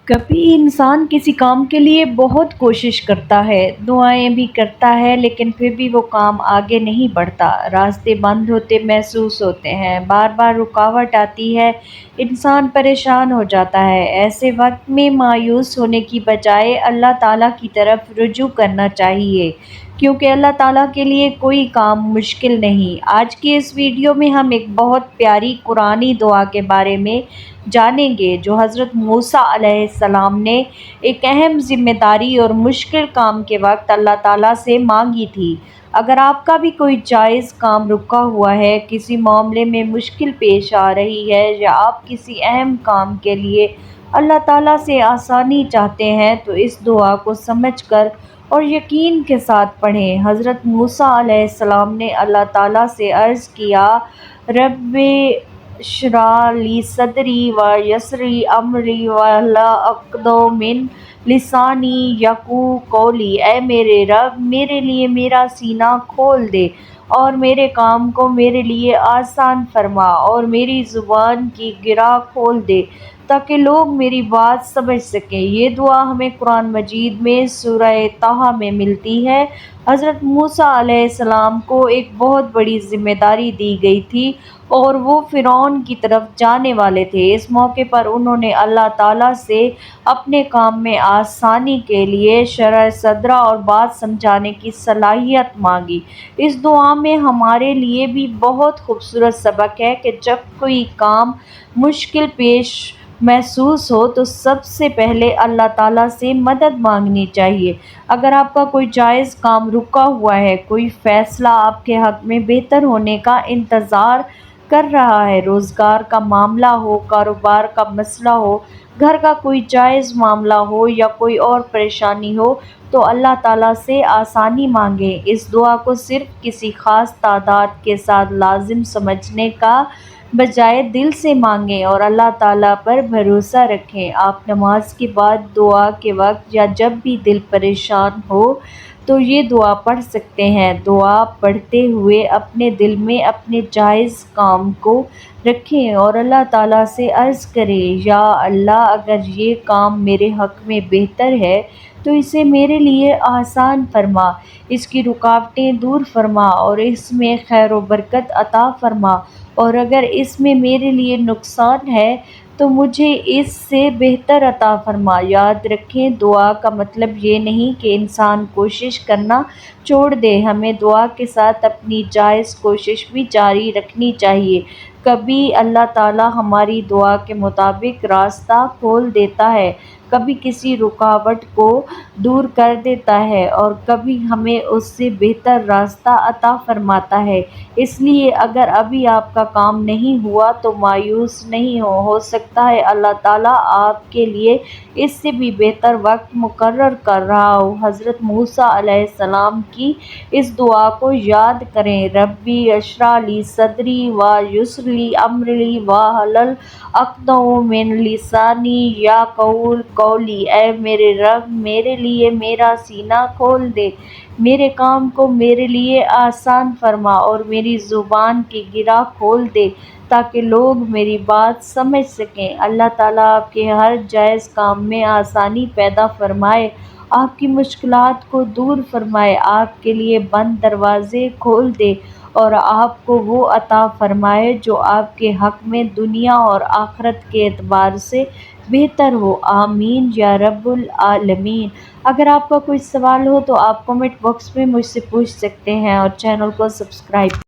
کبھی انسان کسی کام کے لیے بہت کوشش کرتا ہے، دعائیں بھی کرتا ہے، لیکن پھر بھی وہ کام آگے نہیں بڑھتا۔ راستے بند ہوتے محسوس ہوتے ہیں، بار بار رکاوٹ آتی ہے، انسان پریشان ہو جاتا ہے۔ ایسے وقت میں مایوس ہونے کی بجائے اللہ تعالیٰ کی طرف رجوع کرنا چاہیے، کیونکہ اللہ تعالیٰ کے لیے کوئی کام مشکل نہیں۔ آج کی اس ویڈیو میں ہم ایک بہت پیاری قرآنی دعا کے بارے میں جانیں گے جو حضرت موسیٰ علیہ السلام نے ایک اہم ذمہ داری اور مشکل کام کے وقت اللہ تعالیٰ سے مانگی تھی۔ اگر آپ کا بھی کوئی جائز کام رکا ہوا ہے، کسی معاملے میں مشکل پیش آ رہی ہے یا آپ کسی اہم کام کے لیے اللہ تعالیٰ سے آسانی چاہتے ہیں تو اس دعا کو سمجھ کر اور یقین کے ساتھ پڑھیں۔ حضرت موسیٰ علیہ السلام نے اللہ تعالیٰ سے عرض کیا، رب اشرح لی صدری ویسر لی امری واحلل عقدۃ من لسانی یفقہوا قولی۔ اے میرے رب، میرے لیے میرا سینہ کھول دے اور میرے کام کو میرے لیے آسان فرما اور میری زبان کی گرہ کھول دے تاکہ لوگ میری بات سمجھ سکیں۔ یہ دعا ہمیں قرآن مجید میں سورہ طٰ میں ملتی ہے۔ حضرت موسیٰ علیہ السلام کو ایک بہت بڑی ذمہ داری دی گئی تھی اور وہ فرعون کی طرف جانے والے تھے۔ اس موقع پر انہوں نے اللہ تعالیٰ سے اپنے کام میں آسانی کے لیے شرح صدر اور بات سمجھانے کی صلاحیت مانگی۔ اس دعا میں ہمارے لیے بھی بہت خوبصورت سبق ہے کہ جب کوئی کام مشکل پیش محسوس ہو تو سب سے پہلے اللہ تعالیٰ سے مدد مانگنی چاہیے۔ اگر آپ کا کوئی جائز کام رکا ہوا ہے، کوئی فیصلہ آپ کے حق میں بہتر ہونے کا انتظار کر رہا ہے، روزگار کا معاملہ ہو، کاروبار کا مسئلہ ہو، گھر کا کوئی جائز معاملہ ہو یا کوئی اور پریشانی ہو، تو اللہ تعالیٰ سے آسانی مانگیں۔ اس دعا کو صرف کسی خاص تعداد کے ساتھ لازم سمجھنے کا بجائے دل سے مانگیں اور اللہ تعالیٰ پر بھروسہ رکھیں۔ آپ نماز کے بعد، دعا کے وقت یا جب بھی دل پریشان ہو تو یہ دعا پڑھ سکتے ہیں۔ دعا پڑھتے ہوئے اپنے دل میں اپنے جائز کام کو رکھیں اور اللہ تعالیٰ سے عرض کریں، یا اللہ، اگر یہ کام میرے حق میں بہتر ہے تو اسے میرے لیے آسان فرما، اس کی رکاوٹیں دور فرما اور اس میں خیر و برکت عطا فرما، اور اگر اس میں میرے لیے نقصان ہے تو مجھے اس سے بہتر عطا فرما۔ یاد رکھیں، دعا کا مطلب یہ نہیں کہ انسان کوشش کرنا چھوڑ دے، ہمیں دعا کے ساتھ اپنی جائز کوشش بھی جاری رکھنی چاہیے۔ کبھی اللہ تعالیٰ ہماری دعا کے مطابق راستہ کھول دیتا ہے، کبھی کسی رکاوٹ کو دور کر دیتا ہے اور کبھی ہمیں اس سے بہتر راستہ عطا فرماتا ہے۔ اس لیے اگر ابھی آپ کا کام نہیں ہوا تو مایوس نہیں ہو سکتا ہے اللہ تعالیٰ آپ کے لیے اس سے بھی بہتر وقت مقرر کر رہا ہو۔ حضرت موسیٰ علیہ السلام کی اس دعا کو یاد کریں، رب اشرح لی صدری ویسر لی امری واحلل عقدۃ من لسانی یفقہوا قولی۔ اے میرے رب، میرے لیے میرا سینہ کھول دے، میرے کام کو میرے لیے آسان فرما اور میری زبان کی گرہ کھول دے تاکہ لوگ میری بات سمجھ سکیں۔ اللہ تعالیٰ آپ کے ہر جائز کام میں آسانی پیدا فرمائے، آپ کی مشکلات کو دور فرمائے، آپ کے لیے بند دروازے کھول دے اور آپ کو وہ عطا فرمائے جو آپ کے حق میں دنیا اور آخرت کے اعتبار سے بہتر ہو۔ آمین یا رب العالمین۔ اگر آپ کا کوئی سوال ہو تو آپ کمنٹ باکس میں مجھ سے پوچھ سکتے ہیں اور چینل کو سبسکرائب